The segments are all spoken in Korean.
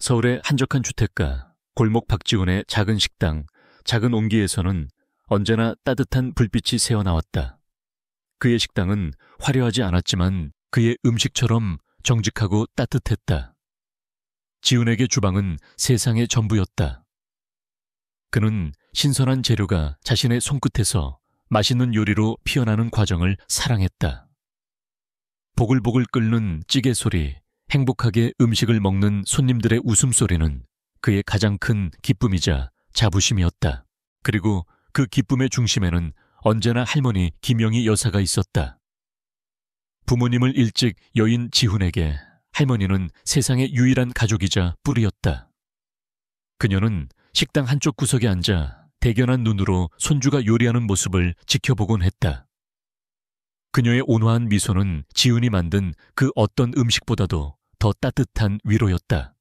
서울의 한적한 주택가, 골목 박지훈의 작은 식당, 작은 온기에서는 언제나 따뜻한 불빛이 새어나왔다. 그의 식당은 화려하지 않았지만 그의 음식처럼 정직하고 따뜻했다. 지훈에게 주방은 세상의 전부였다. 그는 신선한 재료가 자신의 손끝에서 맛있는 요리로 피어나는 과정을 사랑했다. 보글보글 끓는 찌개 소리, 행복하게 음식을 먹는 손님들의 웃음소리는 그의 가장 큰 기쁨이자 자부심이었다. 그리고 그 기쁨의 중심에는 언제나 할머니 김영희 여사가 있었다. 부모님을 일찍 여인 지훈에게 할머니는 세상의 유일한 가족이자 뿌리였다. 그녀는 식당 한쪽 구석에 앉아 대견한 눈으로 손주가 요리하는 모습을 지켜보곤 했다. 그녀의 온화한 미소는 지훈이 만든 그 어떤 음식보다도 더 따뜻한 위로였다.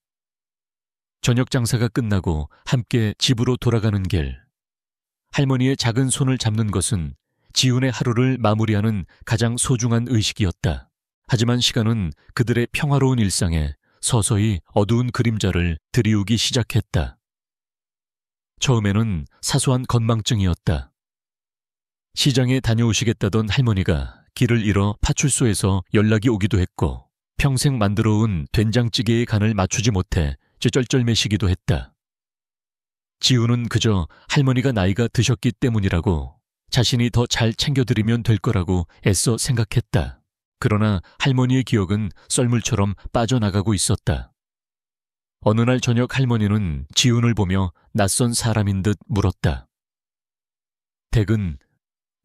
저녁 장사가 끝나고 함께 집으로 돌아가는 길, 할머니의 작은 손을 잡는 것은 지훈의 하루를 마무리하는 가장 소중한 의식이었다. 하지만 시간은 그들의 평화로운 일상에 서서히 어두운 그림자를 들이우기 시작했다. 처음에는 사소한 건망증이었다. 시장에 다녀오시겠다던 할머니가 길을 잃어 파출소에서 연락이 오기도 했고, 평생 만들어온 된장찌개의 간을 맞추지 못해 쩔쩔매시기도 했다. 지훈은 그저 할머니가 나이가 드셨기 때문이라고, 자신이 더 잘 챙겨드리면 될 거라고 애써 생각했다. 그러나 할머니의 기억은 썰물처럼 빠져나가고 있었다. 어느 날 저녁 할머니는 지훈을 보며 낯선 사람인 듯 물었다. 댁은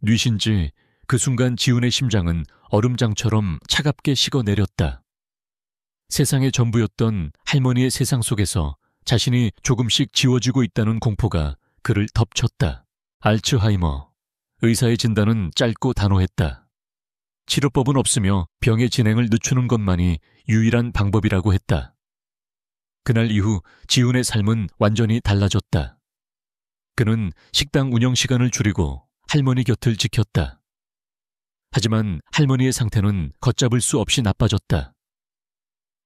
뉘신지 그 순간 지훈의 심장은 얼음장처럼 차갑게 식어내렸다. 세상의 전부였던 할머니의 세상 속에서 자신이 조금씩 지워지고 있다는 공포가 그를 덮쳤다. 알츠하이머. 의사의 진단은 짧고 단호했다. 치료법은 없으며 병의 진행을 늦추는 것만이 유일한 방법이라고 했다. 그날 이후 지훈의 삶은 완전히 달라졌다. 그는 식당 운영 시간을 줄이고 할머니 곁을 지켰다. 하지만 할머니의 상태는 걷잡을 수 없이 나빠졌다.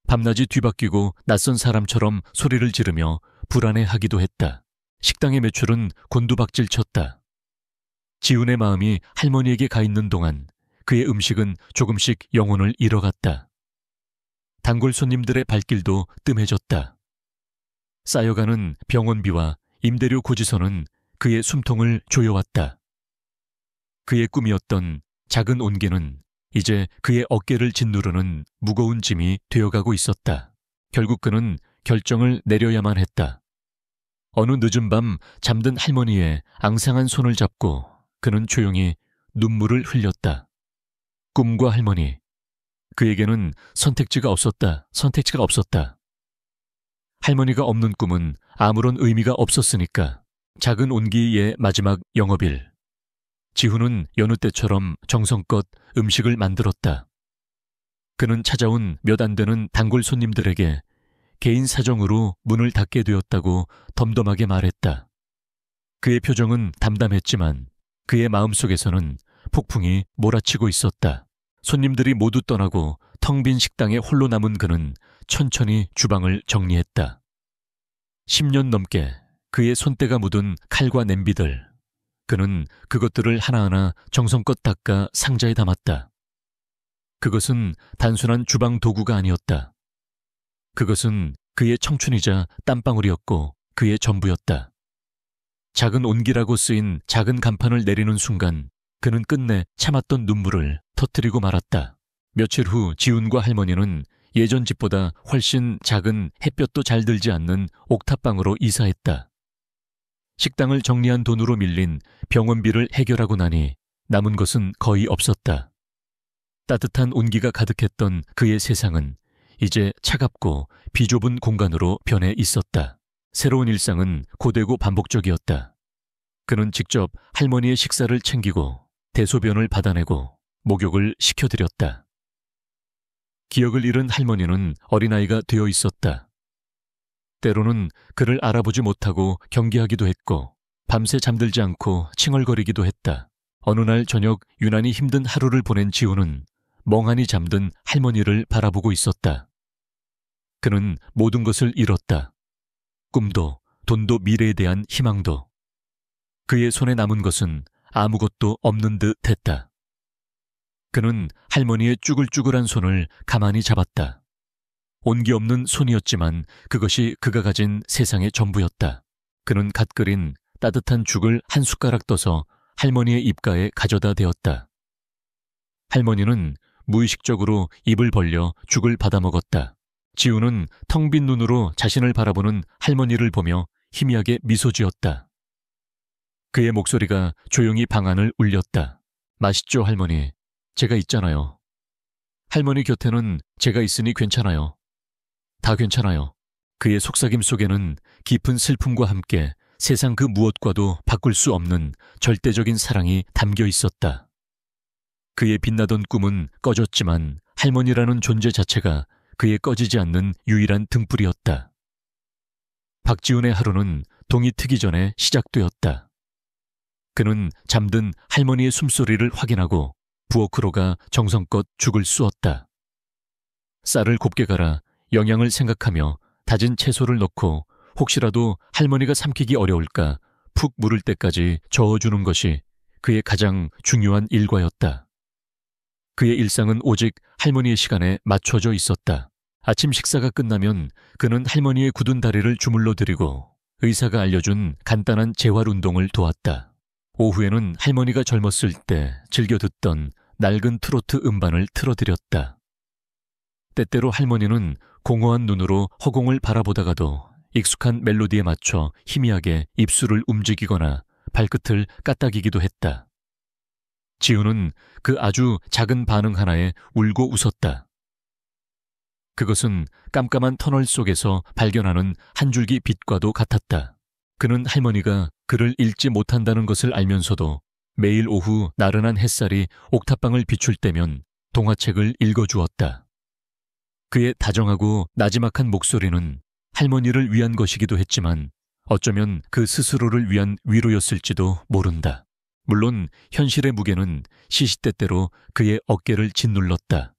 밤낮이 뒤바뀌고 낯선 사람처럼 소리를 지르며 불안해하기도 했다. 식당의 매출은 곤두박질쳤다. 지훈의 마음이 할머니에게 가 있는 동안 그의 음식은 조금씩 영혼을 잃어갔다. 단골 손님들의 발길도 뜸해졌다. 쌓여가는 병원비와 임대료 고지서는 그의 숨통을 조여왔다. 그의 꿈이었던 작은 온기는 이제 그의 어깨를 짓누르는 무거운 짐이 되어가고 있었다. 결국 그는 결정을 내려야만 했다. 어느 늦은 밤 잠든 할머니의 앙상한 손을 잡고 그는 조용히 눈물을 흘렸다. 꿈과 할머니. 그에게는 선택지가 없었다. 할머니가 없는 꿈은 아무런 의미가 없었으니까. 작은 온기의 마지막 영업일. 지훈은 여느 때처럼 정성껏 음식을 만들었다. 그는 찾아온 몇 안 되는 단골 손님들에게 개인 사정으로 문을 닫게 되었다고 덤덤하게 말했다. 그의 표정은 담담했지만 그의 마음속에서는 폭풍이 몰아치고 있었다. 손님들이 모두 떠나고 텅 빈 식당에 홀로 남은 그는 천천히 주방을 정리했다. 10년 넘게 그의 손때가 묻은 칼과 냄비들, 그는 그것들을 하나하나 정성껏 닦아 상자에 담았다. 그것은 단순한 주방 도구가 아니었다. 그것은 그의 청춘이자 땀방울이었고 그의 전부였다. 작은 온기라고 쓰인 작은 간판을 내리는 순간 그는 끝내 참았던 눈물을 터뜨리고 말았다. 며칠 후 지훈과 할머니는 예전 집보다 훨씬 작은 햇볕도 잘 들지 않는 옥탑방으로 이사했다. 식당을 정리한 돈으로 밀린 병원비를 해결하고 나니 남은 것은 거의 없었다. 따뜻한 온기가 가득했던 그의 세상은 이제 차갑고 비좁은 공간으로 변해 있었다. 새로운 일상은 고되고 반복적이었다. 그는 직접 할머니의 식사를 챙기고 대소변을 받아내고 목욕을 시켜드렸다. 기억을 잃은 할머니는 어린아이가 되어 있었다. 때로는 그를 알아보지 못하고 경계하기도 했고 밤새 잠들지 않고 칭얼거리기도 했다. 어느 날 저녁 유난히 힘든 하루를 보낸 지훈은 멍하니 잠든 할머니를 바라보고 있었다. 그는 모든 것을 잃었다. 꿈도, 돈도, 미래에 대한 희망도. 그의 손에 남은 것은 아무것도 없는 듯 했다. 그는 할머니의 쭈글쭈글한 손을 가만히 잡았다. 온기 없는 손이었지만 그것이 그가 가진 세상의 전부였다. 그는 갓 끓인 따뜻한 죽을 한 숟가락 떠서 할머니의 입가에 가져다 대었다. 할머니는 무의식적으로 입을 벌려 죽을 받아먹었다. 지우는 텅 빈 눈으로 자신을 바라보는 할머니를 보며 희미하게 미소 지었다. 그의 목소리가 조용히 방 안을 울렸다. 맛있죠, 할머니. 제가 있잖아요. 할머니 곁에는 제가 있으니 괜찮아요. 다 괜찮아요. 그의 속삭임 속에는 깊은 슬픔과 함께 세상 그 무엇과도 바꿀 수 없는 절대적인 사랑이 담겨 있었다. 그의 빛나던 꿈은 꺼졌지만 할머니라는 존재 자체가 그의 꺼지지 않는 유일한 등불이었다. 박지훈의 하루는 동이 트기 전에 시작되었다. 그는 잠든 할머니의 숨소리를 확인하고 부엌으로 가 정성껏 죽을 쑤었다. 쌀을 곱게 갈아 영양을 생각하며 다진 채소를 넣고 혹시라도 할머니가 삼키기 어려울까 푹 무를 때까지 저어주는 것이 그의 가장 중요한 일과였다. 그의 일상은 오직 할머니의 시간에 맞춰져 있었다. 아침 식사가 끝나면 그는 할머니의 굳은 다리를 주물러 드리고 의사가 알려준 간단한 재활 운동을 도왔다. 오후에는 할머니가 젊었을 때 즐겨 듣던 낡은 트로트 음반을 틀어드렸다. 때때로 할머니는 공허한 눈으로 허공을 바라보다가도 익숙한 멜로디에 맞춰 희미하게 입술을 움직이거나 발끝을 까딱이기도 했다. 지우는 그 아주 작은 반응 하나에 울고 웃었다. 그것은 깜깜한 터널 속에서 발견하는 한 줄기 빛과도 같았다. 그는 할머니가 글을 읽지 못한다는 것을 알면서도 매일 오후 나른한 햇살이 옥탑방을 비출 때면 동화책을 읽어주었다. 그의 다정하고 나지막한 목소리는 할머니를 위한 것이기도 했지만 어쩌면 그 스스로를 위한 위로였을지도 모른다. 물론 현실의 무게는 시시때때로 그의 어깨를 짓눌렀다.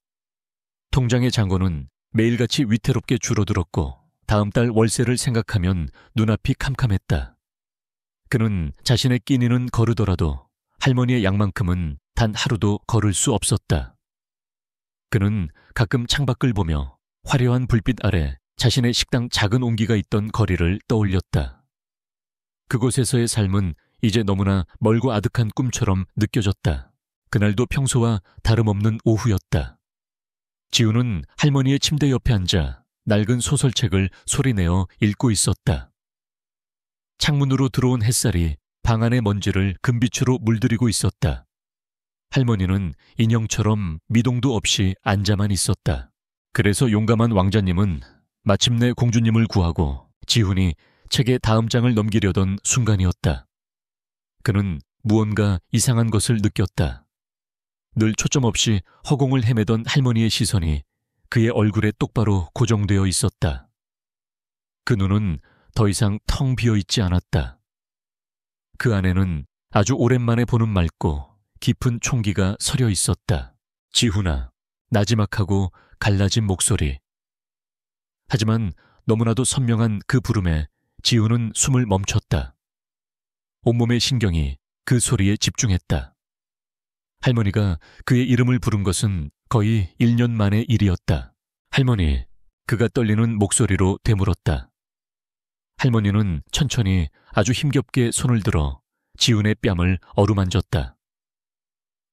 통장의 잔고는 매일같이 위태롭게 줄어들었고 다음 달 월세를 생각하면 눈앞이 캄캄했다. 그는 자신의 끼니는 거르더라도 할머니의 양만큼은 단 하루도 걸을 수 없었다. 그는 가끔 창밖을 보며 화려한 불빛 아래 자신의 식당 작은 온기가 있던 거리를 떠올렸다. 그곳에서의 삶은 이제 너무나 멀고 아득한 꿈처럼 느껴졌다. 그날도 평소와 다름없는 오후였다. 지우는 할머니의 침대 옆에 앉아 낡은 소설책을 소리내어 읽고 있었다. 창문으로 들어온 햇살이 방 안의 먼지를 금빛으로 물들이고 있었다. 할머니는 인형처럼 미동도 없이 앉아만 있었다. 그래서 용감한 왕자님은 마침내 공주님을 구하고 지훈이 책의 다음 장을 넘기려던 순간이었다. 그는 무언가 이상한 것을 느꼈다. 늘 초점 없이 허공을 헤매던 할머니의 시선이 그의 얼굴에 똑바로 고정되어 있었다. 그 눈은 더 이상 텅 비어 있지 않았다. 그 안에는 아주 오랜만에 보는 맑고 깊은 총기가 서려 있었다. 지훈아, 나지막하고 갈라진 목소리. 하지만 너무나도 선명한 그 부름에 지훈은 숨을 멈췄다. 온몸의 신경이 그 소리에 집중했다. 할머니가 그의 이름을 부른 것은 거의 1년 만의 일이었다. 할머니, 그가 떨리는 목소리로 되물었다. 할머니는 천천히 아주 힘겹게 손을 들어 지훈의 뺨을 어루만졌다.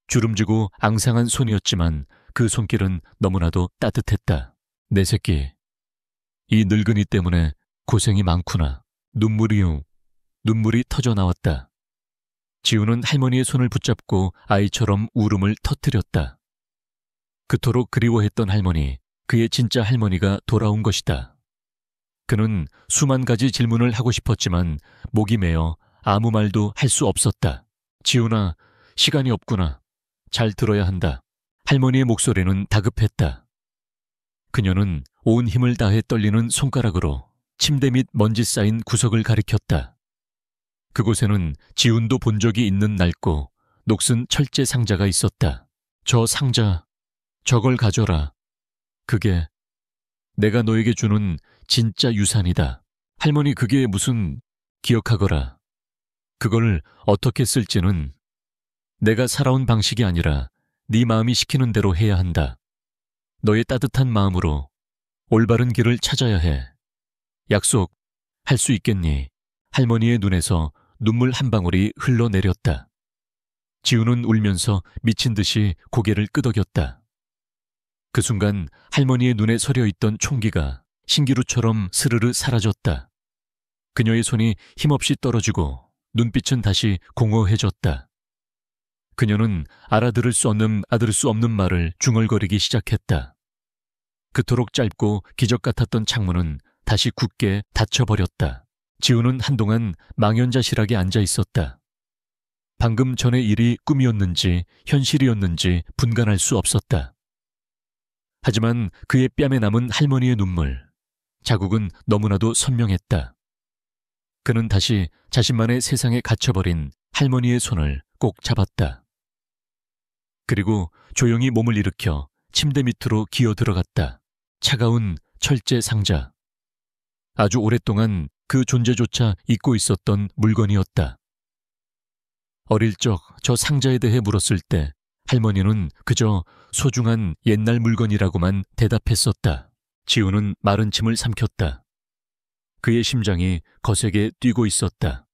주름지고 앙상한 손이었지만 그 손길은 너무나도 따뜻했다. 내 새끼, 이 늙은이 때문에 고생이 많구나. 눈물이 터져 나왔다. 지훈은 할머니의 손을 붙잡고 아이처럼 울음을 터뜨렸다. 그토록 그리워했던 할머니, 그의 진짜 할머니가 돌아온 것이다. 그는 수만 가지 질문을 하고 싶었지만 목이 메어 아무 말도 할 수 없었다. 지훈아, 시간이 없구나. 잘 들어야 한다. 할머니의 목소리는 다급했다. 그녀는 온 힘을 다해 떨리는 손가락으로 침대 밑 먼지 쌓인 구석을 가리켰다. 그곳에는 지훈도 본 적이 있는 낡고 녹슨 철제 상자가 있었다. 저 상자, 저걸 가져라. 그게 내가 너에게 주는 진짜 유산이다. 할머니, 그게 무슨... 기억하거라. 그걸 어떻게 쓸지는 내가 살아온 방식이 아니라 네 마음이 시키는 대로 해야 한다. 너의 따뜻한 마음으로 올바른 길을 찾아야 해. 약속, 할 수 있겠니? 할머니의 눈에서 눈물 한 방울이 흘러내렸다. 지우는 울면서 미친 듯이 고개를 끄덕였다. 그 순간 할머니의 눈에 서려있던 총기가 신기루처럼 스르르 사라졌다. 그녀의 손이 힘없이 떨어지고 눈빛은 다시 공허해졌다. 그녀는 알아들을 수 없는 말을 중얼거리기 시작했다. 그토록 짧고 기적 같았던 창문은 다시 굳게 닫혀버렸다. 지우는 한동안 망연자실하게 앉아 있었다. 방금 전의 일이 꿈이었는지 현실이었는지 분간할 수 없었다. 하지만 그의 뺨에 남은 할머니의 눈물, 자국은 너무나도 선명했다. 그는 다시 자신만의 세상에 갇혀버린 할머니의 손을 꼭 잡았다. 그리고 조용히 몸을 일으켜 침대 밑으로 기어 들어갔다. 차가운 철제 상자. 아주 오랫동안 그 존재조차 잊고 있었던 물건이었다. 어릴 적 저 상자에 대해 물었을 때 할머니는 그저 소중한 옛날 물건이라고만 대답했었다. 지우는 마른 침을 삼켰다. 그의 심장이 거세게 뛰고 있었다.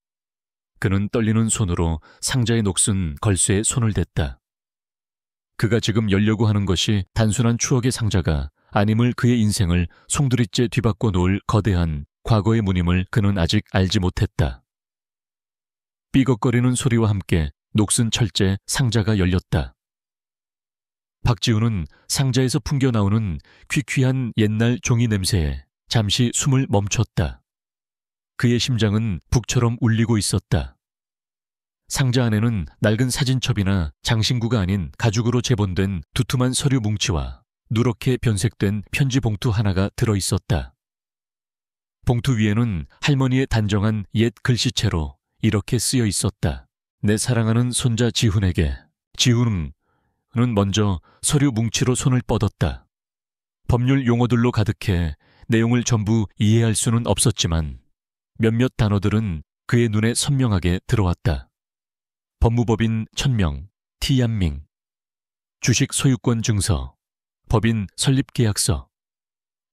그는 떨리는 손으로 상자의 녹슨 걸쇠에 손을 댔다. 그가 지금 열려고 하는 것이 단순한 추억의 상자가 아님을 그의 인생을 송두리째 뒤바꿔 놓을 거대한 과거의 문임을 그는 아직 알지 못했다. 삐걱거리는 소리와 함께 녹슨 철제 상자가 열렸다. 박지우는 상자에서 풍겨나오는 퀴퀴한 옛날 종이 냄새에 잠시 숨을 멈췄다. 그의 심장은 북처럼 울리고 있었다. 상자 안에는 낡은 사진첩이나 장신구가 아닌 가죽으로 재본된 두툼한 서류 뭉치와 누렇게 변색된 편지 봉투 하나가 들어있었다. 봉투 위에는 할머니의 단정한 옛 글씨체로 이렇게 쓰여 있었다. 내 사랑하는 손자 지훈에게. 지훈은 먼저 서류 뭉치로 손을 뻗었다. 법률 용어들로 가득해 내용을 전부 이해할 수는 없었지만 몇몇 단어들은 그의 눈에 선명하게 들어왔다. 법무법인 천명, 티얀밍, 주식 소유권 증서, 법인 설립계약서,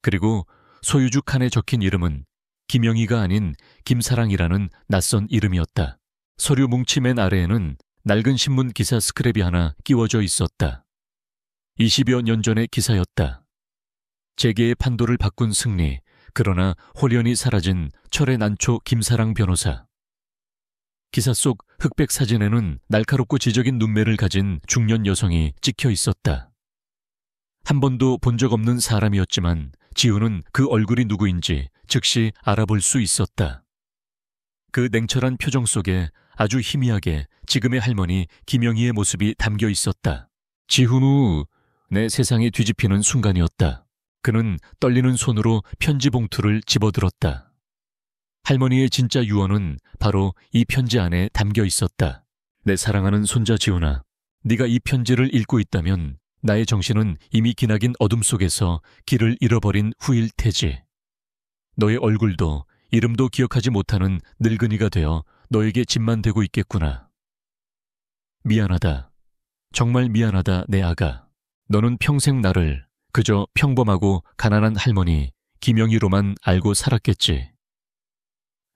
그리고 소유주 칸에 적힌 이름은 김영희가 아닌 김사랑이라는 낯선 이름이었다. 서류 뭉치 맨 아래에는 낡은 신문 기사 스크랩이 하나 끼워져 있었다. 20여 년 전의 기사였다. 재계의 판도를 바꾼 승리, 그러나 홀연히 사라진 철의 난초 김사랑 변호사. 기사 속 흑백 사진에는 날카롭고 지적인 눈매를 가진 중년 여성이 찍혀 있었다. 한 번도 본 적 없는 사람이었지만 지우는 그 얼굴이 누구인지 즉시 알아볼 수 있었다. 그 냉철한 표정 속에 아주 희미하게 지금의 할머니 김영희의 모습이 담겨 있었다. 지훈우, 내 세상이 뒤집히는 순간이었다. 그는 떨리는 손으로 편지 봉투를 집어들었다. 할머니의 진짜 유언은 바로 이 편지 안에 담겨 있었다. 내 사랑하는 손자 지훈아, 네가 이 편지를 읽고 있다면 나의 정신은 이미 기나긴 어둠 속에서 길을 잃어버린 후일 테지. 너의 얼굴도 이름도 기억하지 못하는 늙은이가 되어 너에게 짐만 되고 있겠구나. 미안하다. 정말 미안하다, 내 아가. 너는 평생 나를 그저 평범하고 가난한 할머니 김영희로만 알고 살았겠지.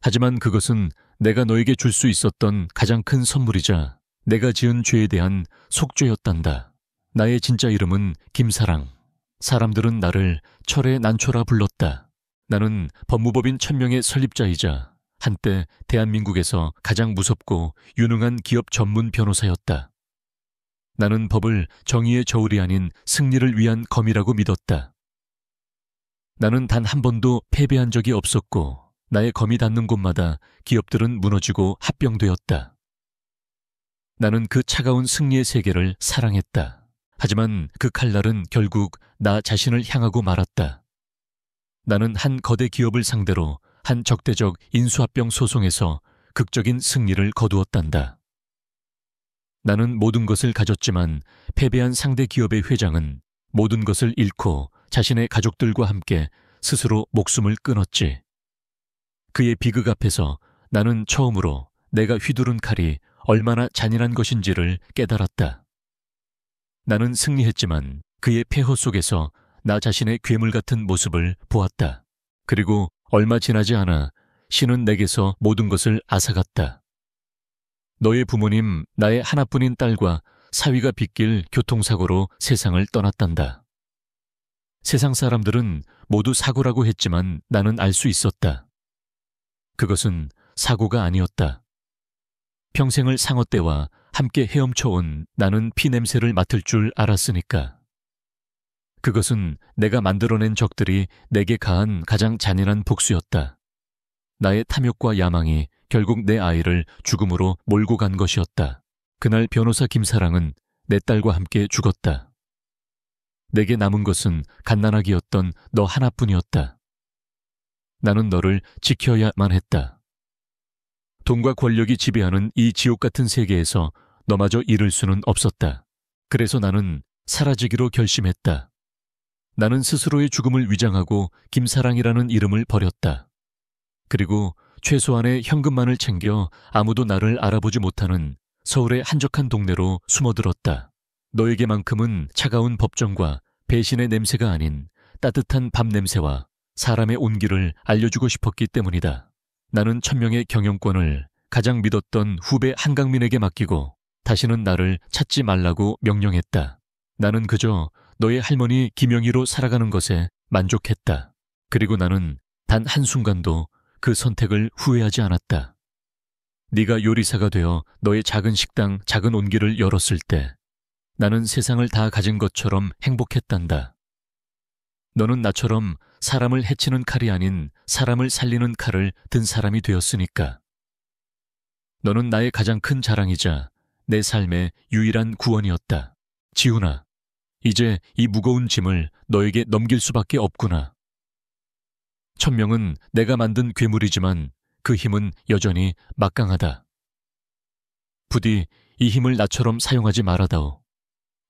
하지만 그것은 내가 너에게 줄 수 있었던 가장 큰 선물이자 내가 지은 죄에 대한 속죄였단다. 나의 진짜 이름은 김사랑. 사람들은 나를 철의 난초라 불렀다. 나는 법무법인 천명의 설립자이자 한때 대한민국에서 가장 무섭고 유능한 기업 전문 변호사였다. 나는 법을 정의의 저울이 아닌 승리를 위한 검이라고 믿었다. 나는 단 한 번도 패배한 적이 없었고 나의 검이 닿는 곳마다 기업들은 무너지고 합병되었다. 나는 그 차가운 승리의 세계를 사랑했다. 하지만 그 칼날은 결국 나 자신을 향하고 말았다. 나는 한 거대 기업을 상대로 한 적대적 인수합병 소송에서 극적인 승리를 거두었단다. 나는 모든 것을 가졌지만 패배한 상대 기업의 회장은 모든 것을 잃고 자신의 가족들과 함께 스스로 목숨을 끊었지. 그의 비극 앞에서 나는 처음으로 내가 휘두른 칼이 얼마나 잔인한 것인지를 깨달았다. 나는 승리했지만 그의 폐허 속에서 나 자신의 괴물 같은 모습을 보았다. 그리고 얼마 지나지 않아 신은 내게서 모든 것을 앗아갔다. 너의 부모님, 나의 하나뿐인 딸과 사위가 빚길 교통사고로 세상을 떠났단다. 세상 사람들은 모두 사고라고 했지만 나는 알 수 있었다. 그것은 사고가 아니었다. 평생을 상어떼와 함께 헤엄쳐온 나는 피냄새를 맡을 줄 알았으니까. 그것은 내가 만들어낸 적들이 내게 가한 가장 잔인한 복수였다. 나의 탐욕과 야망이 결국 내 아이를 죽음으로 몰고 간 것이었다. 그날 변호사 김사랑은 내 딸과 함께 죽었다. 내게 남은 것은 갓난아기였던 너 하나뿐이었다. 나는 너를 지켜야만 했다. 돈과 권력이 지배하는 이 지옥 같은 세계에서 너마저 잃을 수는 없었다. 그래서 나는 사라지기로 결심했다. 나는 스스로의 죽음을 위장하고 김사랑이라는 이름을 버렸다. 그리고 최소한의 현금만을 챙겨 아무도 나를 알아보지 못하는 서울의 한적한 동네로 숨어들었다. 너에게만큼은 차가운 법정과 배신의 냄새가 아닌 따뜻한 밤 냄새와 사람의 온기를 알려주고 싶었기 때문이다. 나는 1000명의 경영권을 가장 믿었던 후배 한강민에게 맡기고 다시는 나를 찾지 말라고 명령했다. 나는 그저 너의 할머니 김영희로 살아가는 것에 만족했다. 그리고 나는 단 한순간도 그 선택을 후회하지 않았다. 네가 요리사가 되어 너의 작은 식당, 작은 온기를 열었을 때 나는 세상을 다 가진 것처럼 행복했단다. 너는 나처럼 사람을 해치는 칼이 아닌 사람을 살리는 칼을 든 사람이 되었으니까. 너는 나의 가장 큰 자랑이자 내 삶의 유일한 구원이었다. 지훈아, 이제 이 무거운 짐을 너에게 넘길 수밖에 없구나. 1000명은 내가 만든 괴물이지만 그 힘은 여전히 막강하다. 부디 이 힘을 나처럼 사용하지 말아다오.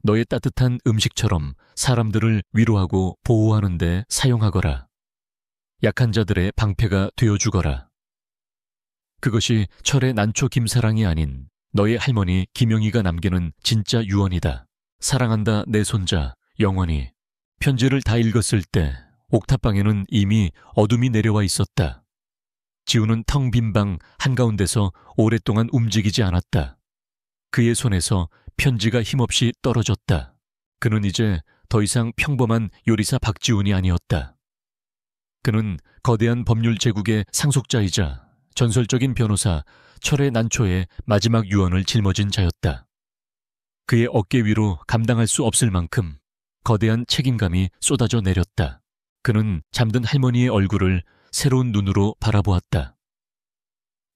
너의 따뜻한 음식처럼 사람들을 위로하고 보호하는 데 사용하거라. 약한 자들의 방패가 되어주거라. 그것이 철의 난초 김사랑이 아닌 너의 할머니 김영희가 남기는 진짜 유언이다. 사랑한다 내 손자 영원히. 편지를 다 읽었을 때 옥탑방에는 이미 어둠이 내려와 있었다. 지우는 텅 빈 방 한가운데서 오랫동안 움직이지 않았다. 그의 손에서 편지가 힘없이 떨어졌다. 그는 이제 더 이상 평범한 요리사 박지훈이 아니었다. 그는 거대한 법률 제국의 상속자이자 전설적인 변호사 철의 난초의 마지막 유언을 짊어진 자였다. 그의 어깨 위로 감당할 수 없을 만큼 거대한 책임감이 쏟아져 내렸다. 그는 잠든 할머니의 얼굴을 새로운 눈으로 바라보았다.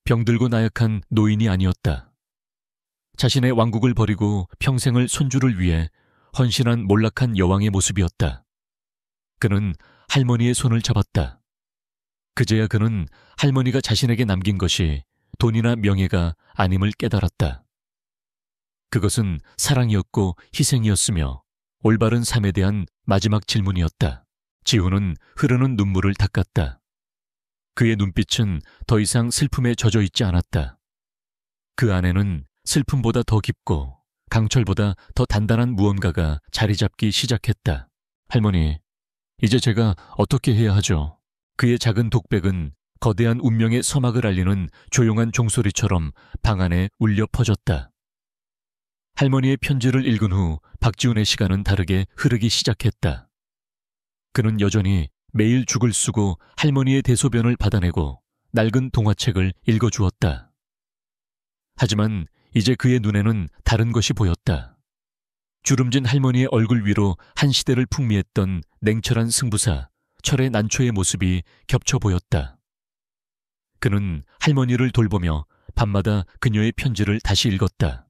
병들고 나약한 노인이 아니었다. 자신의 왕국을 버리고 평생을 손주를 위해 헌신한 몰락한 여왕의 모습이었다. 그는 할머니의 손을 잡았다. 그제야 그는 할머니가 자신에게 남긴 것이 돈이나 명예가 아님을 깨달았다. 그것은 사랑이었고 희생이었으며 올바른 삶에 대한 마지막 질문이었다. 지훈은 흐르는 눈물을 닦았다. 그의 눈빛은 더 이상 슬픔에 젖어 있지 않았다. 그 안에는 슬픔보다 더 깊고 강철보다 더 단단한 무언가가 자리 잡기 시작했다. 할머니, 이제 제가 어떻게 해야 하죠? 그의 작은 독백은 거대한 운명의 서막을 알리는 조용한 종소리처럼 방 안에 울려 퍼졌다. 할머니의 편지를 읽은 후 박지훈의 시간은 다르게 흐르기 시작했다. 그는 여전히 매일 죽을 쓰고 할머니의 대소변을 받아내고 낡은 동화책을 읽어주었다. 하지만 이제 그의 눈에는 다른 것이 보였다. 주름진 할머니의 얼굴 위로 한 시대를 풍미했던 냉철한 승부사 철의 난초의 모습이 겹쳐 보였다. 그는 할머니를 돌보며 밤마다 그녀의 편지를 다시 읽었다.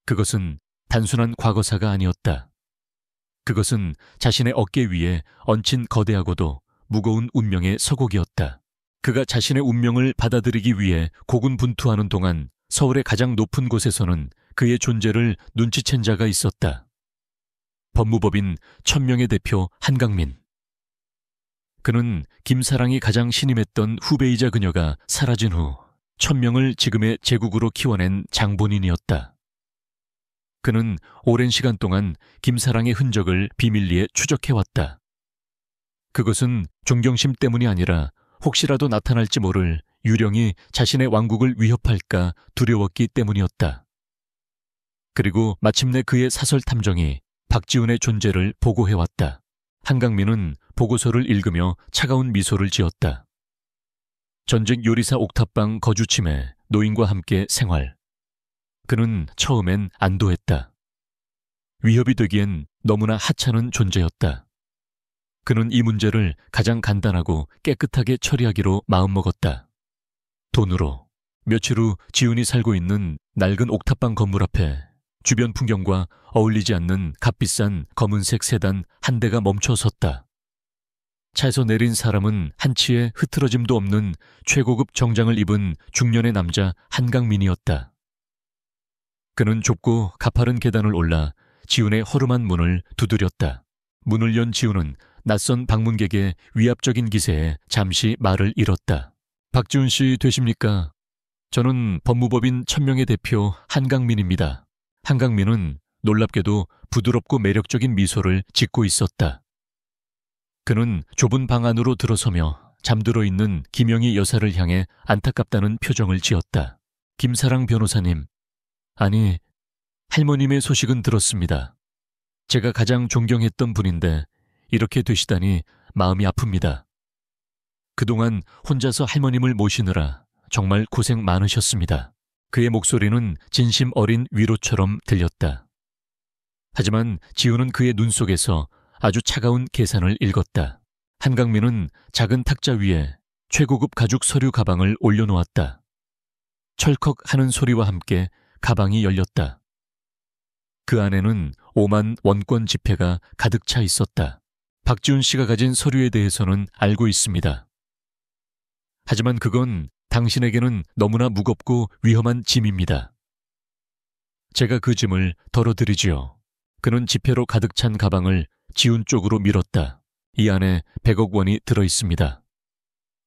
그것은 단순한 과거사가 아니었다. 그것은 자신의 어깨 위에 얹힌 거대하고도 무거운 운명의 서곡이었다. 그가 자신의 운명을 받아들이기 위해 고군분투하는 동안 서울의 가장 높은 곳에서는 그의 존재를 눈치챈 자가 있었다. 법무법인 1000명의 대표 한강민. 그는 김사랑이 가장 신임했던 후배이자 그녀가 사라진 후 1000명을 지금의 제국으로 키워낸 장본인이었다. 그는 오랜 시간 동안 김사랑의 흔적을 비밀리에 추적해왔다. 그것은 존경심 때문이 아니라 혹시라도 나타날지 모를 유령이 자신의 왕국을 위협할까 두려웠기 때문이었다. 그리고 마침내 그의 사설 탐정이 박지훈의 존재를 보고해왔다. 한강민은 보고서를 읽으며 차가운 미소를 지었다. 전직 요리사 옥탑방 거주침에 노인과 함께 생활. 그는 처음엔 안도했다. 위협이 되기엔 너무나 하찮은 존재였다. 그는 이 문제를 가장 간단하고 깨끗하게 처리하기로 마음먹었다. 돈으로. 며칠 후 지훈이 살고 있는 낡은 옥탑방 건물 앞에 주변 풍경과 어울리지 않는 값비싼 검은색 세단 한 대가 멈춰 섰다. 차에서 내린 사람은 한치의 흐트러짐도 없는 최고급 정장을 입은 중년의 남자 한강민이었다. 그는 좁고 가파른 계단을 올라 지훈의 허름한 문을 두드렸다. 문을 연 지훈은 낯선 방문객의 위압적인 기세에 잠시 말을 잃었다. 박지훈 씨 되십니까? 저는 법무법인 천명의 대표 한강민입니다. 한강민은 놀랍게도 부드럽고 매력적인 미소를 짓고 있었다. 그는 좁은 방 안으로 들어서며 잠들어 있는 김영희 여사를 향해 안타깝다는 표정을 지었다. 김사랑 변호사님, 아니, 할머님의 소식은 들었습니다. 제가 가장 존경했던 분인데 이렇게 되시다니 마음이 아픕니다. 그동안 혼자서 할머님을 모시느라 정말 고생 많으셨습니다. 그의 목소리는 진심 어린 위로처럼 들렸다. 하지만 지훈은 그의 눈 속에서 아주 차가운 계산을 읽었다. 한강민은 작은 탁자 위에 최고급 가죽 서류 가방을 올려놓았다. 철컥 하는 소리와 함께 가방이 열렸다. 그 안에는 5만 원권 지폐가 가득 차 있었다. 박지훈 씨가 가진 서류에 대해서는 알고 있습니다. 하지만 그건 당신에게는 너무나 무겁고 위험한 짐입니다. 제가 그 짐을 덜어드리지요. 그는 지폐로 가득 찬 가방을 지훈 쪽으로 밀었다. 이 안에 100억 원이 들어있습니다.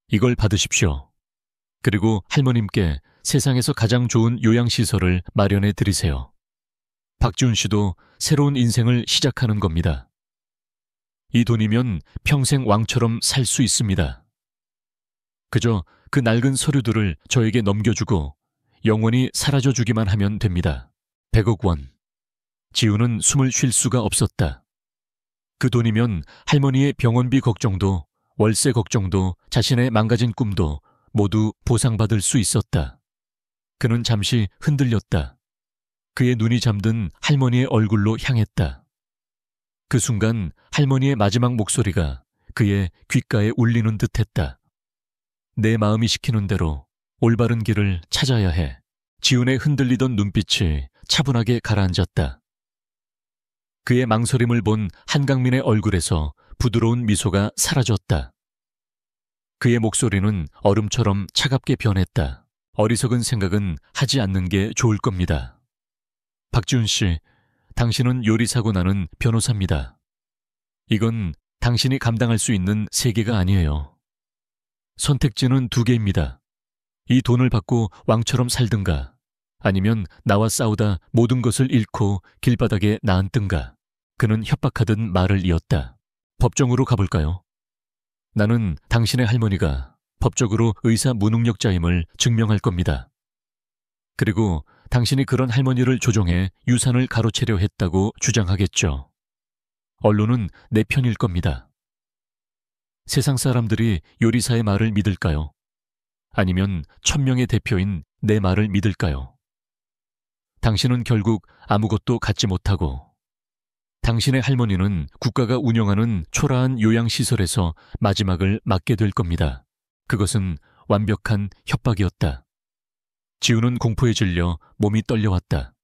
이걸 받으십시오. 그리고 할머님께 세상에서 가장 좋은 요양시설을 마련해 드리세요. 박지훈 씨도 새로운 인생을 시작하는 겁니다. 이 돈이면 평생 왕처럼 살 수 있습니다. 그저 그 낡은 서류들을 저에게 넘겨주고 영원히 사라져주기만 하면 됩니다. 100억 원. 지훈은 숨을 쉴 수가 없었다. 그 돈이면 할머니의 병원비 걱정도 월세 걱정도 자신의 망가진 꿈도 모두 보상받을 수 있었다. 그는 잠시 흔들렸다. 그의 눈이 잠든 할머니의 얼굴로 향했다. 그 순간 할머니의 마지막 목소리가 그의 귓가에 울리는 듯했다. 내 마음이 시키는 대로 올바른 길을 찾아야 해. 지훈의 흔들리던 눈빛이 차분하게 가라앉았다. 그의 망설임을 본 한강민의 얼굴에서 부드러운 미소가 사라졌다. 그의 목소리는 얼음처럼 차갑게 변했다. 어리석은 생각은 하지 않는 게 좋을 겁니다. 박지훈 씨, 당신은 요리사고 나는 변호사입니다. 이건 당신이 감당할 수 있는 세계가 아니에요. 선택지는 2개입니다. 이 돈을 받고 왕처럼 살든가 아니면 나와 싸우다 모든 것을 잃고 길바닥에 나앉든가. 그는 협박하듯 말을 이었다. 법정으로 가볼까요? 나는 당신의 할머니가 법적으로 의사 무능력자임을 증명할 겁니다. 그리고 당신이 그런 할머니를 조종해 유산을 가로채려 했다고 주장하겠죠. 언론은 내 편일 겁니다. 세상 사람들이 요리사의 말을 믿을까요? 아니면 1000명의 대표인 내 말을 믿을까요? 당신은 결국 아무것도 갖지 못하고 당신의 할머니는 국가가 운영하는 초라한 요양시설에서 마지막을 맞게 될 겁니다. 그것은 완벽한 협박이었다. 지훈은 공포에 질려 몸이 떨려왔다.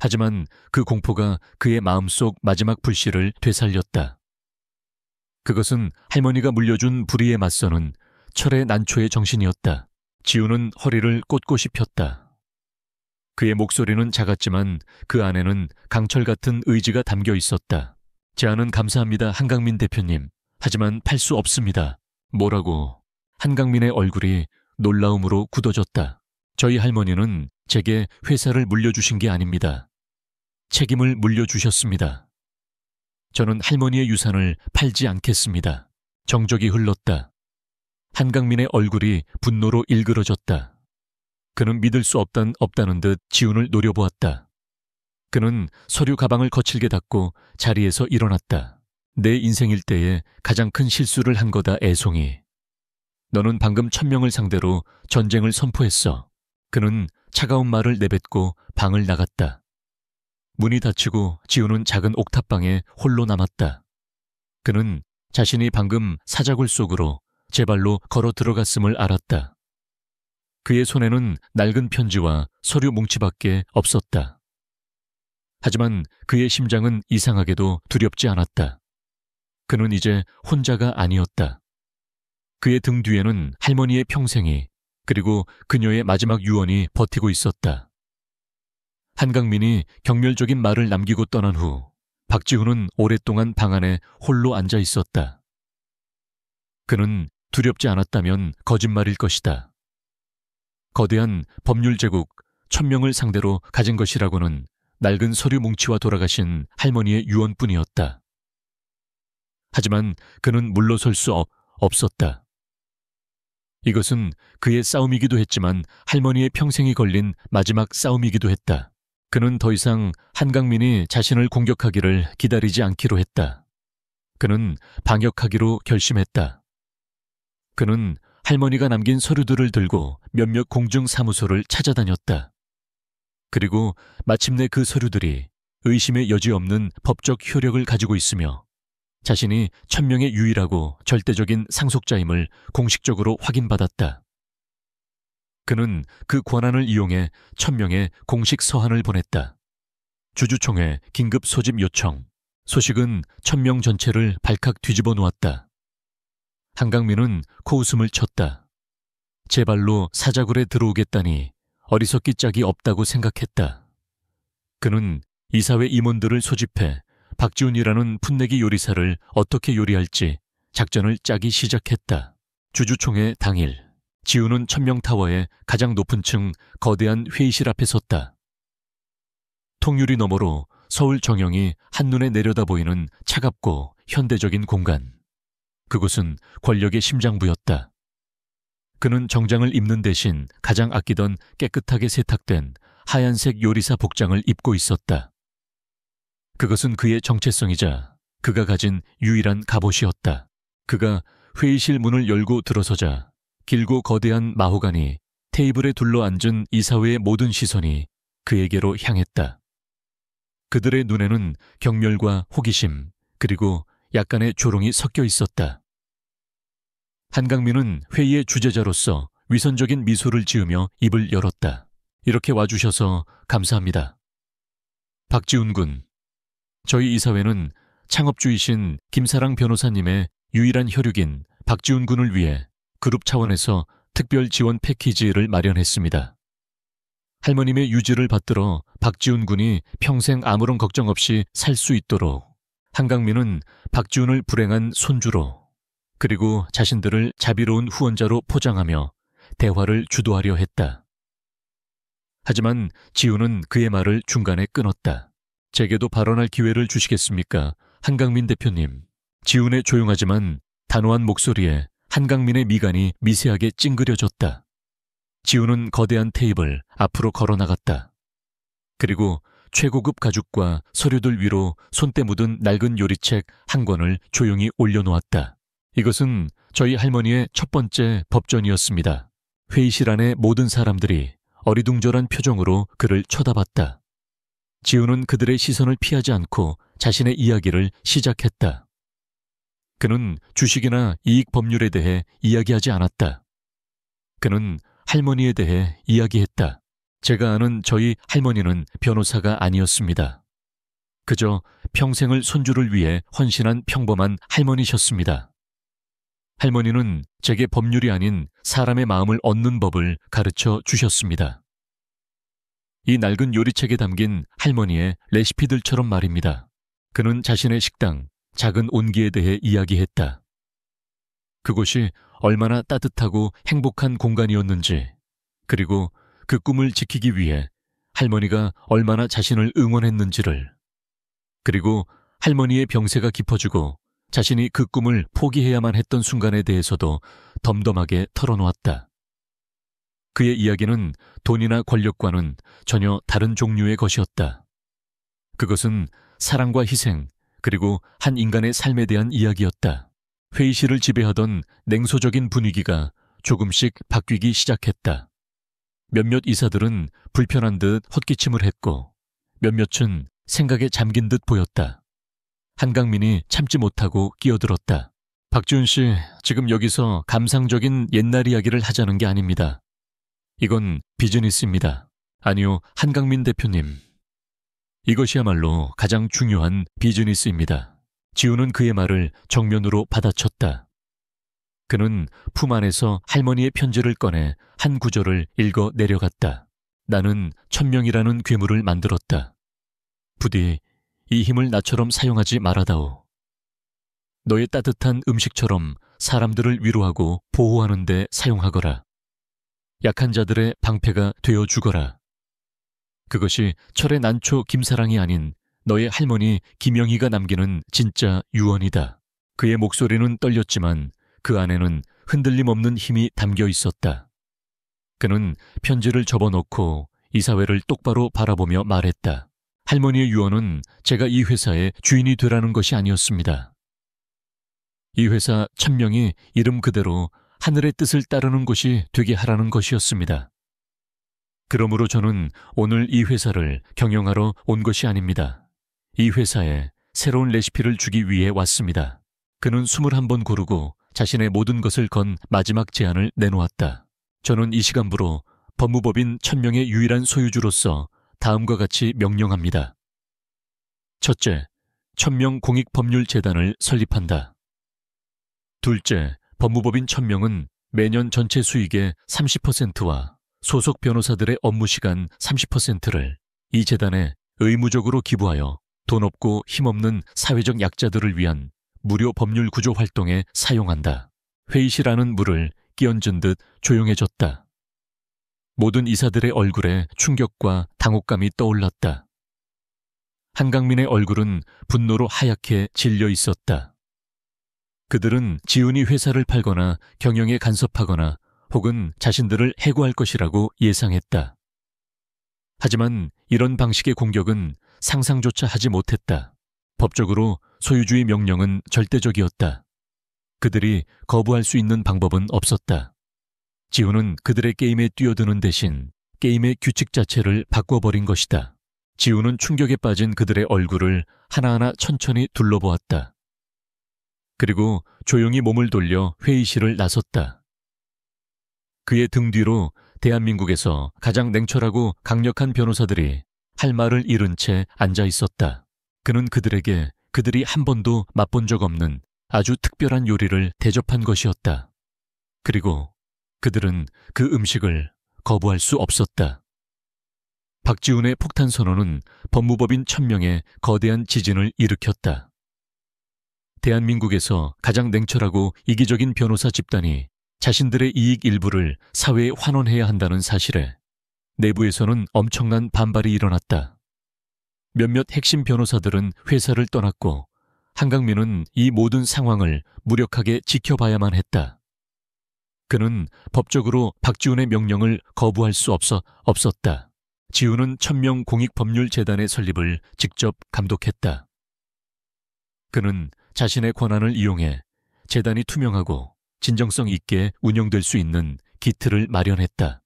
하지만 그 공포가 그의 마음속 마지막 불씨를 되살렸다. 그것은 할머니가 물려준 불의에 맞서는 철의 난초의 정신이었다. 지훈은 허리를 꼿꼿이 폈다. 그의 목소리는 작았지만 그 안에는 강철 같은 의지가 담겨 있었다. 제안은 감사합니다, 한강민 대표님. 하지만 팔 수 없습니다. 뭐라고? 한강민의 얼굴이 놀라움으로 굳어졌다. 저희 할머니는 제게 회사를 물려주신 게 아닙니다. 책임을 물려주셨습니다. 저는 할머니의 유산을 팔지 않겠습니다. 정적이 흘렀다. 한강민의 얼굴이 분노로 일그러졌다. 그는 믿을 수 없다는 듯 지훈을 노려보았다. 그는 서류 가방을 거칠게 닫고 자리에서 일어났다. 내 인생 일대에 가장 큰 실수를 한 거다, 애송이. 너는 방금 1000명을 상대로 전쟁을 선포했어. 그는 차가운 말을 내뱉고 방을 나갔다. 문이 닫히고 지훈은 작은 옥탑방에 홀로 남았다. 그는 자신이 방금 사자굴 속으로 제 발로 걸어 들어갔음을 알았다. 그의 손에는 낡은 편지와 서류 뭉치밖에 없었다. 하지만 그의 심장은 이상하게도 두렵지 않았다. 그는 이제 혼자가 아니었다. 그의 등 뒤에는 할머니의 평생이, 그리고 그녀의 마지막 유언이 버티고 있었다. 한강민이 경멸적인 말을 남기고 떠난 후 박지훈은 오랫동안 방 안에 홀로 앉아 있었다. 그는 두렵지 않았다면 거짓말일 것이다. 거대한 법률제국 1000명을 상대로 가진 것이라고는 낡은 서류 뭉치와 돌아가신 할머니의 유언뿐이었다. 하지만 그는 물러설 수 없었다. 이것은 그의 싸움이기도 했지만 할머니의 평생이 걸린 마지막 싸움이기도 했다. 그는 더 이상 한강민이 자신을 공격하기를 기다리지 않기로 했다. 그는 방역하기로 결심했다. 그는 할머니가 남긴 서류들을 들고 몇몇 공중사무소를 찾아다녔다. 그리고 마침내 그 서류들이 의심의 여지 없는 법적 효력을 가지고 있으며 자신이 1000명의 유일하고 절대적인 상속자임을 공식적으로 확인받았다. 그는 그 권한을 이용해 1000명의 공식 서한을 보냈다. 주주총회 긴급 소집 요청. 소식은 1000명 전체를 발칵 뒤집어 놓았다. 한강민은 코웃음을 쳤다. 제 발로 사자굴에 들어오겠다니 어리석기 짝이 없다고 생각했다. 그는 이사회 임원들을 소집해 박지훈이라는 풋내기 요리사를 어떻게 요리할지 작전을 짜기 시작했다. 주주총회 당일, 지훈은 1000명 타워의 가장 높은 층 거대한 회의실 앞에 섰다. 통유리 너머로 서울 정영이 한눈에 내려다 보이는 차갑고 현대적인 공간. 그곳은 권력의 심장부였다. 그는 정장을 입는 대신 가장 아끼던 깨끗하게 세탁된 하얀색 요리사 복장을 입고 있었다. 그것은 그의 정체성이자 그가 가진 유일한 갑옷이었다. 그가 회의실 문을 열고 들어서자 길고 거대한 마호가니 테이블에 둘러앉은 이사회의 모든 시선이 그에게로 향했다. 그들의 눈에는 경멸과 호기심, 그리고 약간의 조롱이 섞여 있었다. 한강민은 회의의 주재자로서 위선적인 미소를 지으며 입을 열었다. 이렇게 와주셔서 감사합니다. 박지훈 군, 저희 이사회는 창업주이신 김사랑 변호사님의 유일한 혈육인 박지훈 군을 위해 그룹 차원에서 특별 지원 패키지를 마련했습니다. 할머님의 유지를 받들어 박지훈 군이 평생 아무런 걱정 없이 살 수 있도록 한강민은 박지훈을 불행한 손주로, 그리고 자신들을 자비로운 후원자로 포장하며 대화를 주도하려 했다. 하지만 지훈은 그의 말을 중간에 끊었다. 제게도 발언할 기회를 주시겠습니까? 한강민 대표님. 지훈의 조용하지만 단호한 목소리에 한강민의 미간이 미세하게 찡그려졌다. 지훈은 거대한 테이블 앞으로 걸어나갔다. 그리고 최고급 가죽과 서류들 위로 손때 묻은 낡은 요리책 한 권을 조용히 올려놓았다. 이것은 저희 할머니의 첫 번째 법전이었습니다. 회의실 안의 모든 사람들이 어리둥절한 표정으로 그를 쳐다봤다. 지훈은 그들의 시선을 피하지 않고 자신의 이야기를 시작했다. 그는 주식이나 이익 법률에 대해 이야기하지 않았다. 그는 할머니에 대해 이야기했다. 제가 아는 저희 할머니는 변호사가 아니었습니다. 그저 평생을 손주를 위해 헌신한 평범한 할머니셨습니다. 할머니는 제게 법률이 아닌 사람의 마음을 얻는 법을 가르쳐 주셨습니다. 이 낡은 요리책에 담긴 할머니의 레시피들처럼 말입니다. 그는 자신의 식당, 작은 온기에 대해 이야기했다. 그곳이 얼마나 따뜻하고 행복한 공간이었는지, 그리고 그 꿈을 지키기 위해 할머니가 얼마나 자신을 응원했는지를, 그리고 할머니의 병세가 깊어지고 자신이 그 꿈을 포기해야만 했던 순간에 대해서도 덤덤하게 털어놓았다. 그의 이야기는 돈이나 권력과는 전혀 다른 종류의 것이었다. 그것은 사랑과 희생, 그리고 한 인간의 삶에 대한 이야기였다. 회의실을 지배하던 냉소적인 분위기가 조금씩 바뀌기 시작했다. 몇몇 이사들은 불편한 듯 헛기침을 했고, 몇몇은 생각에 잠긴 듯 보였다. 한강민이 참지 못하고 끼어들었다. 박지훈 씨, 지금 여기서 감상적인 옛날 이야기를 하자는 게 아닙니다. 이건 비즈니스입니다. 아니요, 한강민 대표님. 이것이야말로 가장 중요한 비즈니스입니다. 지우는 그의 말을 정면으로 받아쳤다. 그는 품 안에서 할머니의 편지를 꺼내 한 구절을 읽어 내려갔다. 나는 1000명이라는 괴물을 만들었다. 부디 이 힘을 나처럼 사용하지 말아다오. 너의 따뜻한 음식처럼 사람들을 위로하고 보호하는 데 사용하거라. 약한 자들의 방패가 되어 주거라. 그것이 철의 난초 김사랑이 아닌 너의 할머니 김영희가 남기는 진짜 유언이다. 그의 목소리는 떨렸지만 그 안에는 흔들림 없는 힘이 담겨 있었다. 그는 편지를 접어놓고 이사회를 똑바로 바라보며 말했다. 할머니의 유언은 제가 이 회사의 주인이 되라는 것이 아니었습니다. 이 회사 1000명이 이름 그대로 하늘의 뜻을 따르는 곳이 되게 하라는 것이었습니다. 그러므로 저는 오늘 이 회사를 경영하러 온 것이 아닙니다. 이 회사에 새로운 레시피를 주기 위해 왔습니다. 그는 21번 고르고 자신의 모든 것을 건 마지막 제안을 내놓았다. 저는 이 시간부로 법무법인 1000명의 유일한 소유주로서 다음과 같이 명령합니다. 첫째, 1000명 공익법률재단을 설립한다. 둘째, 법무법인 1000명은 매년 전체 수익의 30%와 소속 변호사들의 업무시간 30%를 이 재단에 의무적으로 기부하여 돈 없고 힘없는 사회적 약자들을 위한 무료 법률 구조 활동에 사용한다. 회의실 안은 물을 끼얹은 듯 조용해졌다. 모든 이사들의 얼굴에 충격과 당혹감이 떠올랐다. 한강민의 얼굴은 분노로 하얗게 질려 있었다. 그들은 지훈이 회사를 팔거나 경영에 간섭하거나 혹은 자신들을 해고할 것이라고 예상했다. 하지만 이런 방식의 공격은 상상조차 하지 못했다. 법적으로 소유주의 명령은 절대적이었다. 그들이 거부할 수 있는 방법은 없었다. 지훈은 그들의 게임에 뛰어드는 대신 게임의 규칙 자체를 바꿔버린 것이다. 지훈은 충격에 빠진 그들의 얼굴을 하나하나 천천히 둘러보았다. 그리고 조용히 몸을 돌려 회의실을 나섰다. 그의 등 뒤로 대한민국에서 가장 냉철하고 강력한 변호사들이 할 말을 잃은 채 앉아 있었다. 그는 그들에게 그들이 한 번도 맛본 적 없는 아주 특별한 요리를 대접한 것이었다. 그리고 그들은 그 음식을 거부할 수 없었다. 박지훈의 폭탄 선언은 법무법인 1000명의 거대한 지진을 일으켰다. 대한민국에서 가장 냉철하고 이기적인 변호사 집단이 자신들의 이익 일부를 사회에 환원해야 한다는 사실에 내부에서는 엄청난 반발이 일어났다. 몇몇 핵심 변호사들은 회사를 떠났고 한강민은 이 모든 상황을 무력하게 지켜봐야만 했다. 그는 법적으로 박지훈의 명령을 거부할 수 없었다. 지훈은 1000명 공익법률재단의 설립을 직접 감독했다. 그는 자신의 권한을 이용해 재단이 투명하고 진정성 있게 운영될 수 있는 기틀을 마련했다.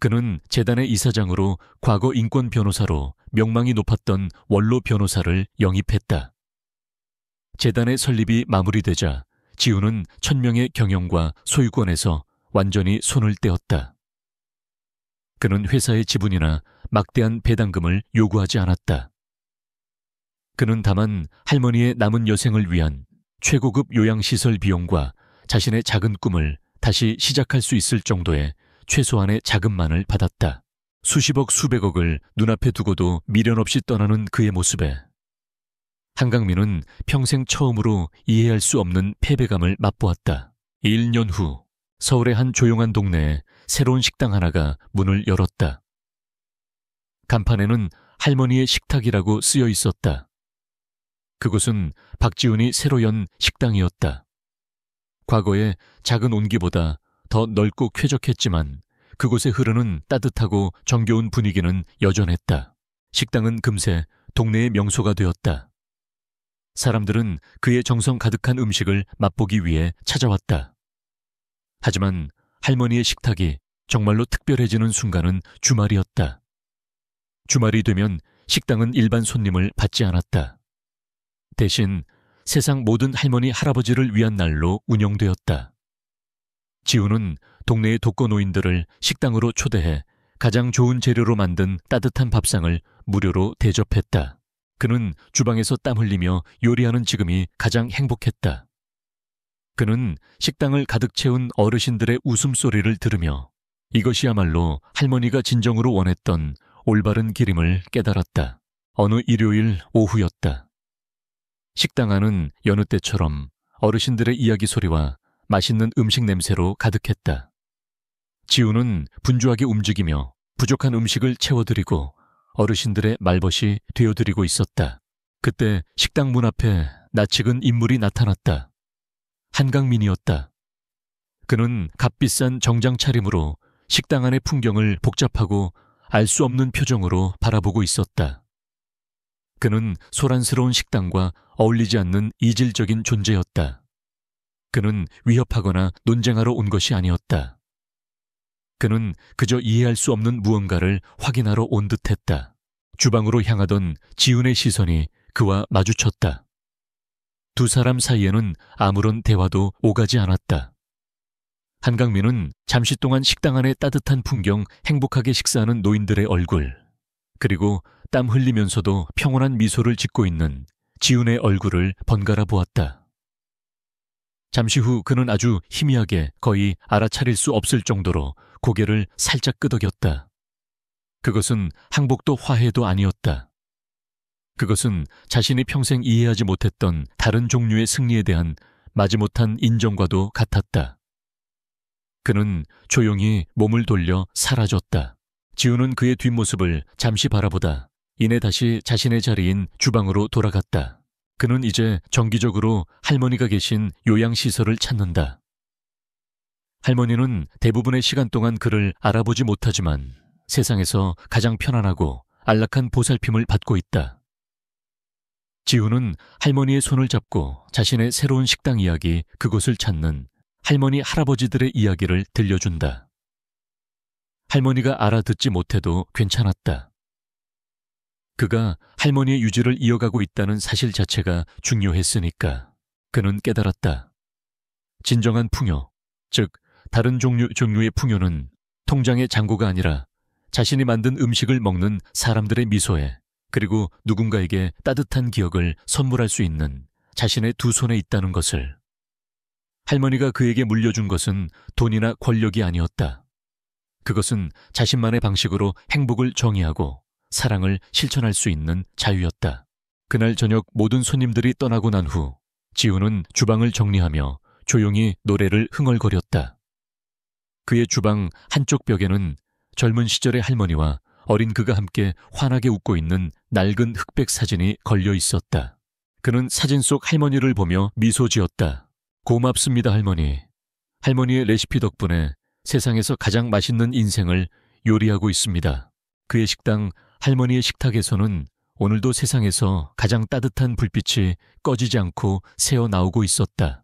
그는 재단의 이사장으로 과거 인권 변호사로 명망이 높았던 원로 변호사를 영입했다. 재단의 설립이 마무리되자 지훈은 1000명의 경영과 소유권에서 완전히 손을 떼었다. 그는 회사의 지분이나 막대한 배당금을 요구하지 않았다. 그는 다만 할머니의 남은 여생을 위한 최고급 요양시설 비용과 자신의 작은 꿈을 다시 시작할 수 있을 정도의 최소한의 자금만을 받았다. 수십억 수백억을 눈앞에 두고도 미련 없이 떠나는 그의 모습에 한강민은 평생 처음으로 이해할 수 없는 패배감을 맛보았다. 1년 후 서울의 한 조용한 동네에 새로운 식당 하나가 문을 열었다. 간판에는 할머니의 식탁이라고 쓰여 있었다. 그곳은 박지훈이 새로 연 식당이었다. 과거에 작은 온기보다 더 넓고 쾌적했지만 그곳에 흐르는 따뜻하고 정겨운 분위기는 여전했다. 식당은 금세 동네의 명소가 되었다. 사람들은 그의 정성 가득한 음식을 맛보기 위해 찾아왔다. 하지만 할머니의 식탁이 정말로 특별해지는 순간은 주말이었다. 주말이 되면 식당은 일반 손님을 받지 않았다. 대신 세상 모든 할머니 할아버지를 위한 날로 운영되었다. 지우는 동네의 독거노인들을 식당으로 초대해 가장 좋은 재료로 만든 따뜻한 밥상을 무료로 대접했다. 그는 주방에서 땀 흘리며 요리하는 지금이 가장 행복했다. 그는 식당을 가득 채운 어르신들의 웃음소리를 들으며 이것이야말로 할머니가 진정으로 원했던 올바른 길임을 깨달았다. 어느 일요일 오후였다. 식당 안은 여느 때처럼 어르신들의 이야기 소리와 맛있는 음식 냄새로 가득했다. 지우는 분주하게 움직이며 부족한 음식을 채워드리고 어르신들의 말벗이 되어드리고 있었다. 그때 식당 문 앞에 낯익은 인물이 나타났다. 한강민이었다. 그는 값비싼 정장 차림으로 식당 안의 풍경을 복잡하고 알 수 없는 표정으로 바라보고 있었다. 그는 소란스러운 식당과 어울리지 않는 이질적인 존재였다. 그는 위협하거나 논쟁하러 온 것이 아니었다. 그는 그저 이해할 수 없는 무언가를 확인하러 온 듯했다. 주방으로 향하던 지훈의 시선이 그와 마주쳤다. 두 사람 사이에는 아무런 대화도 오가지 않았다. 한강민은 잠시 동안 식당 안의 따뜻한 풍경, 행복하게 식사하는 노인들의 얼굴, 그리고 땀 흘리면서도 평온한 미소를 짓고 있는 지훈의 얼굴을 번갈아 보았다. 잠시 후 그는 아주 희미하게 거의 알아차릴 수 없을 정도로 고개를 살짝 끄덕였다. 그것은 항복도 화해도 아니었다. 그것은 자신이 평생 이해하지 못했던 다른 종류의 승리에 대한 마지못한 인정과도 같았다. 그는 조용히 몸을 돌려 사라졌다. 지우는 그의 뒷모습을 잠시 바라보다 이내 다시 자신의 자리인 주방으로 돌아갔다. 그는 이제 정기적으로 할머니가 계신 요양시설을 찾는다. 할머니는 대부분의 시간 동안 그를 알아보지 못하지만 세상에서 가장 편안하고 안락한 보살핌을 받고 있다. 지우는 할머니의 손을 잡고 자신의 새로운 식당 이야기, 그곳을 찾는 할머니 할아버지들의 이야기를 들려준다. 할머니가 알아듣지 못해도 괜찮았다. 그가 할머니의 유지를 이어가고 있다는 사실 자체가 중요했으니까. 그는 깨달았다. 진정한 풍요, 즉 다른 종류의 풍요는 통장의 잔고가 아니라 자신이 만든 음식을 먹는 사람들의 미소에, 그리고 누군가에게 따뜻한 기억을 선물할 수 있는 자신의 두 손에 있다는 것을. 할머니가 그에게 물려준 것은 돈이나 권력이 아니었다. 그것은 자신만의 방식으로 행복을 정의하고 사랑을 실천할 수 있는 자유였다. 그날 저녁 모든 손님들이 떠나고 난 후 지우는 주방을 정리하며 조용히 노래를 흥얼거렸다. 그의 주방 한쪽 벽에는 젊은 시절의 할머니와 어린 그가 함께 환하게 웃고 있는 낡은 흑백 사진이 걸려 있었다. 그는 사진 속 할머니를 보며 미소 지었다. 고맙습니다, 할머니. 할머니의 레시피 덕분에 세상에서 가장 맛있는 인생을 요리하고 있습니다. 그의 식당, 할머니의 식탁에서는 오늘도 세상에서 가장 따뜻한 불빛이 꺼지지 않고 새어 나오고 있었다.